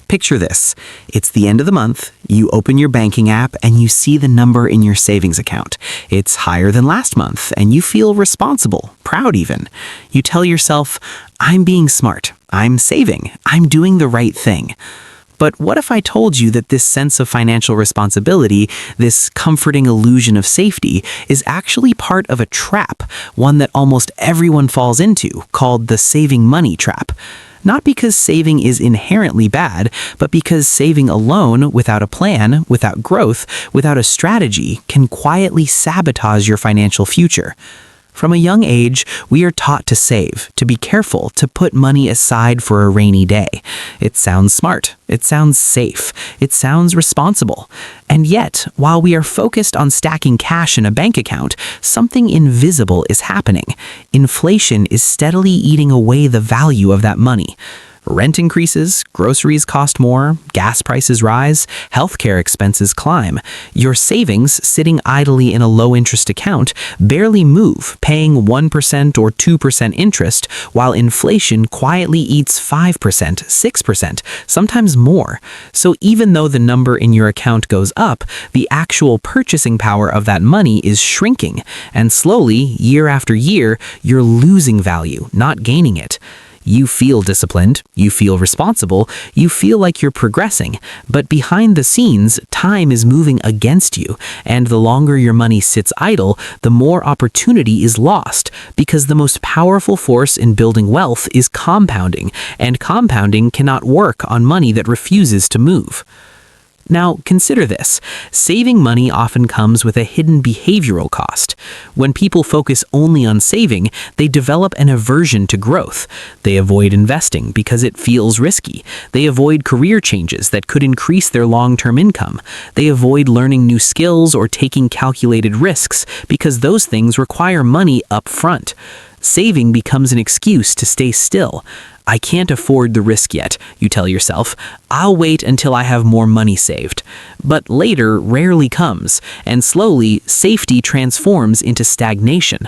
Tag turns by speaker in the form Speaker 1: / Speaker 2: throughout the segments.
Speaker 1: Picture this. It's the end of the month, you open your banking app, and you see the number in your savings account. It's higher than last month, and you feel responsible, proud even. You tell yourself, I'm being smart, I'm saving, I'm doing the right thing. But what if I told you that this sense of financial responsibility, this comforting illusion of safety, is actually part of a trap, one that almost everyone falls into, called the saving money trap? Not because saving is inherently bad, but because saving alone, without a plan, without growth, without a strategy, can quietly sabotage your financial future. From a young age, we are taught to save, to be careful, to put money aside for a rainy day. It sounds smart. It sounds safe. It sounds responsible. And yet, while we are focused on stacking cash in a bank account, something invisible is happening. Inflation is steadily eating away the value of that money. Rent increases, groceries cost more, gas prices rise, healthcare expenses climb. Your savings, sitting idly in a low-interest account, barely move, paying 1% or 2% interest, while inflation quietly eats 5%, 6%, sometimes more. So even though the number in your account goes up, the actual purchasing power of that money is shrinking, and slowly, year after year, you're losing value, not gaining it. You feel disciplined, you feel responsible, you feel like you're progressing, but behind the scenes, time is moving against you, and the longer your money sits idle, the more opportunity is lost, because the most powerful force in building wealth is compounding, and compounding cannot work on money that refuses to move. Now, consider this. Saving money often comes with a hidden behavioral cost. When people focus only on saving, they develop an aversion to growth. They avoid investing because it feels risky. They avoid career changes that could increase their long-term income. They avoid learning new skills or taking calculated risks because those things require money up front. Saving becomes an excuse to stay still. I can't afford the risk yet, you tell yourself. I'll wait until I have more money saved. But later rarely comes, and slowly, safety transforms into stagnation.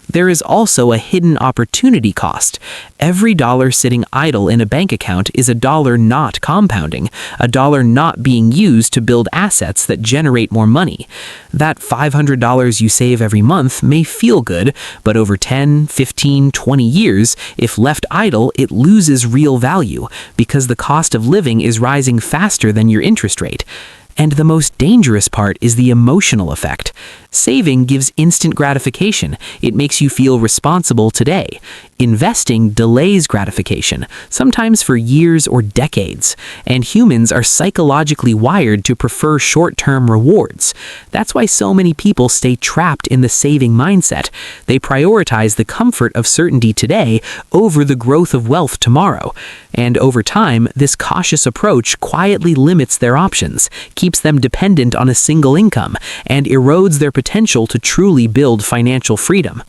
Speaker 1: There is also a hidden opportunity cost. Every dollar sitting idle in a bank account is a dollar not compounding, a dollar not being used to build assets that generate more money. That $500 you save every month may feel good, but over 10, 15, 20 years, if left idle, it loses real value because the cost of living is rising faster than your interest rate. And the most dangerous part is the emotional effect. Saving gives instant gratification. It makes you feel responsible today. Investing delays gratification, sometimes for years or decades. And humans are psychologically wired to prefer short-term rewards. That's why so many people stay trapped in the saving mindset. They prioritize the comfort of certainty today over the growth of wealth tomorrow. And over time, this cautious approach quietly limits their options, keeps them dependent on a single income, and erodes their potential to truly build financial freedom.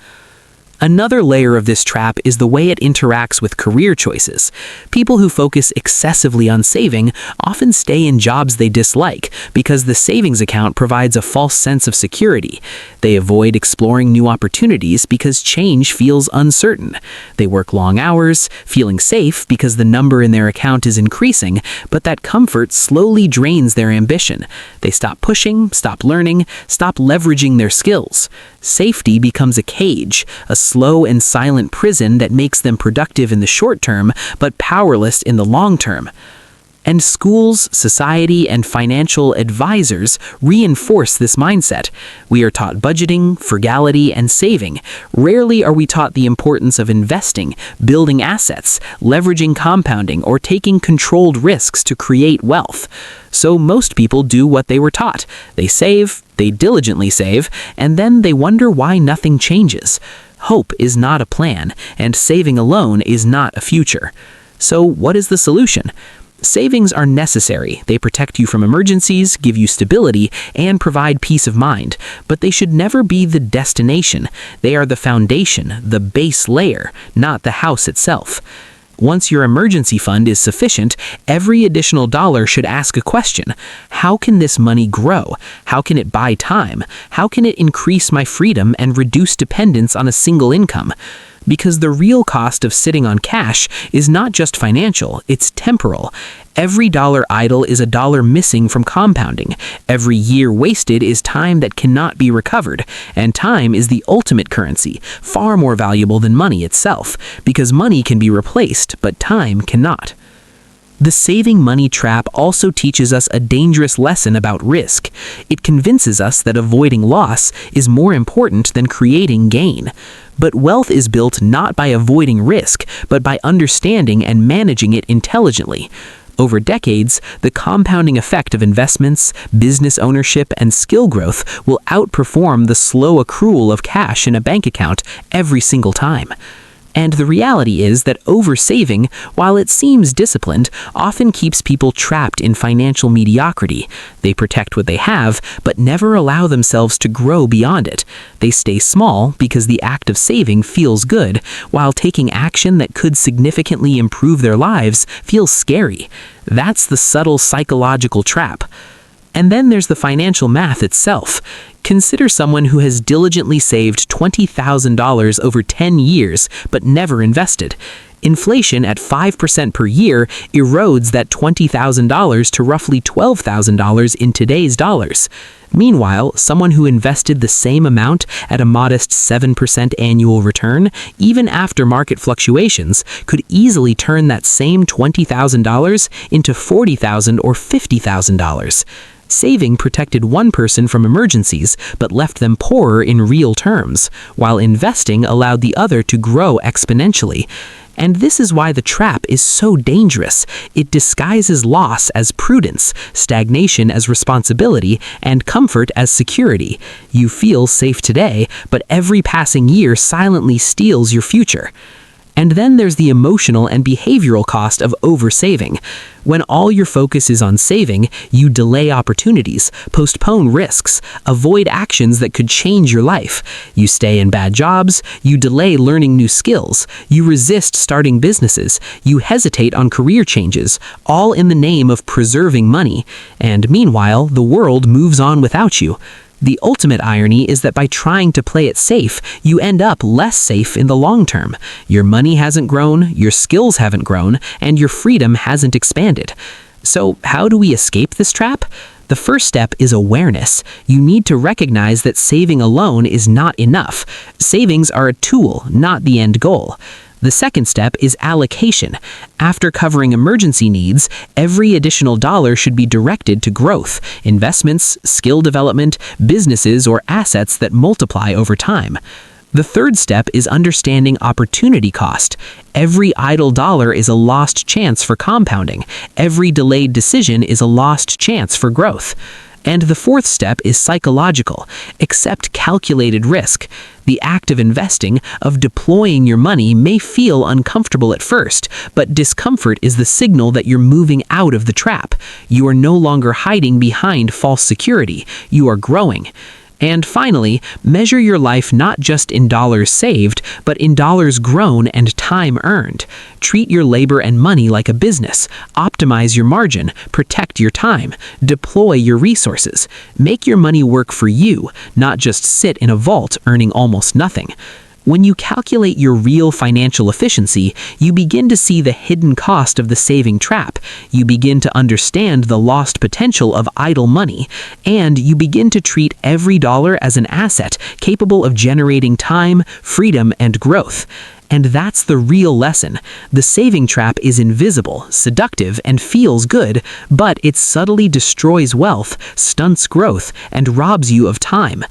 Speaker 1: Another layer of this trap is the way it interacts with career choices. People who focus excessively on saving often stay in jobs they dislike because the savings account provides a false sense of security. They avoid exploring new opportunities because change feels uncertain. They work long hours, feeling safe because the number in their account is increasing, but that comfort slowly drains their ambition. They stop pushing, stop learning, stop leveraging their skills. Safety becomes a cage, a slow and silent prison that makes them productive in the short term, but powerless in the long term. And schools, society, and financial advisors reinforce this mindset. We are taught budgeting, frugality, and saving. Rarely are we taught the importance of investing, building assets, leveraging compounding, or taking controlled risks to create wealth. So most people do what they were taught. They save, they diligently save, and then they wonder why nothing changes. Hope is not a plan, and saving alone is not a future. So what is the solution? Savings are necessary. They protect you from emergencies, give you stability, and provide peace of mind. But they should never be the destination. They are the foundation, the base layer, not the house itself. Once your emergency fund is sufficient, every additional dollar should ask a question. How can this money grow? How can it buy time? How can it increase my freedom and reduce dependence on a single income? Because the real cost of sitting on cash is not just financial, it's temporal. Every dollar idle is a dollar missing from compounding. Every year wasted is time that cannot be recovered. And time is the ultimate currency, far more valuable than money itself, because money can be replaced, but time cannot. The saving money trap also teaches us a dangerous lesson about risk. It convinces us that avoiding loss is more important than creating gain. But wealth is built not by avoiding risk, but by understanding and managing it intelligently. Over decades, the compounding effect of investments, business ownership, and skill growth will outperform the slow accrual of cash in a bank account every single time. And the reality is that oversaving, while it seems disciplined, often keeps people trapped in financial mediocrity. They protect what they have, but never allow themselves to grow beyond it. They stay small because the act of saving feels good, while taking action that could significantly improve their lives feels scary. That's the subtle psychological trap. And then there's the financial math itself. Consider someone who has diligently saved $20,000 over 10 years but never invested. Inflation at 5% per year erodes that $20,000 to roughly $12,000 in today's dollars. Meanwhile, someone who invested the same amount at a modest 7% annual return, even after market fluctuations, could easily turn that same $20,000 into $40,000 or $50,000. Saving protected one person from emergencies, but left them poorer in real terms, while investing allowed the other to grow exponentially. And this is why the trap is so dangerous. It disguises loss as prudence, stagnation as responsibility, and comfort as security. You feel safe today, but every passing year silently steals your future. And then there's the emotional and behavioral cost of oversaving. When all your focus is on saving, you delay opportunities, postpone risks, avoid actions that could change your life. You stay in bad jobs, you delay learning new skills, you resist starting businesses, you hesitate on career changes, all in the name of preserving money. And meanwhile, the world moves on without you. The ultimate irony is that by trying to play it safe, you end up less safe in the long term. Your money hasn't grown, your skills haven't grown, and your freedom hasn't expanded. So how do we escape this trap? The first step is awareness. You need to recognize that saving alone is not enough. Savings are a tool, not the end goal. The second step is allocation. After covering emergency needs, every additional dollar should be directed to growth, investments, skill development, businesses, or assets that multiply over time. The third step is understanding opportunity cost. Every idle dollar is a lost chance for compounding. Every delayed decision is a lost chance for growth. And the fourth step is psychological. Accept calculated risk. The act of investing, of deploying your money, may feel uncomfortable at first, but discomfort is the signal that you're moving out of the trap. You are no longer hiding behind false security. You are growing. And finally, measure your life not just in dollars saved, but in dollars grown and time earned. Treat your labor and money like a business. Optimize your margin. Protect your time. Deploy your resources. Make your money work for you, not just sit in a vault earning almost nothing. When you calculate your real financial efficiency, you begin to see the hidden cost of the saving trap. You begin to understand the lost potential of idle money, and you begin to treat every dollar as an asset capable of generating time, freedom, and growth. And that's the real lesson. The saving trap is invisible, seductive, and feels good, but it subtly destroys wealth, stunts growth, and robs you of time.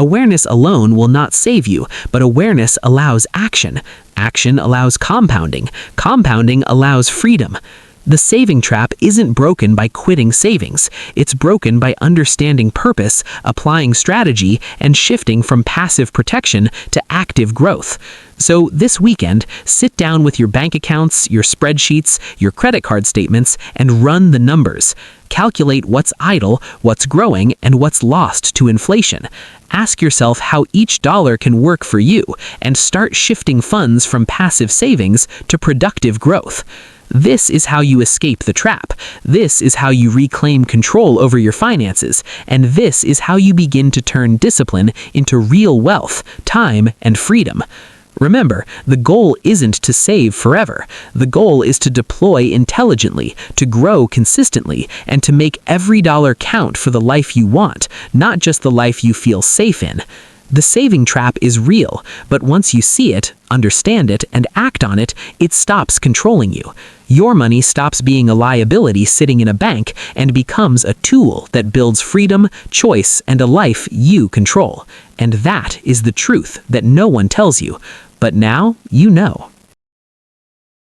Speaker 1: Awareness alone will not save you, but awareness allows action. Action allows compounding. Compounding allows freedom. The saving trap isn't broken by quitting savings. It's broken by understanding purpose, applying strategy, and shifting from passive protection to active growth. So this weekend, sit down with your bank accounts, your spreadsheets, your credit card statements, and run the numbers. Calculate what's idle, what's growing, and what's lost to inflation. Ask yourself how each dollar can work for you, and start shifting funds from passive savings to productive growth. This is how you escape the trap. This is how you reclaim control over your finances. And this is how you begin to turn discipline into real wealth, time, and freedom. Remember, the goal isn't to save forever. The goal is to deploy intelligently, to grow consistently, and to make every dollar count for the life you want, not just the life you feel safe in. The saving trap is real, but once you see it, understand it, and act on it, it stops controlling you. Your money stops being a liability sitting in a bank and becomes a tool that builds freedom, choice, and a life you control. And that is the truth that no one tells you. But now you know.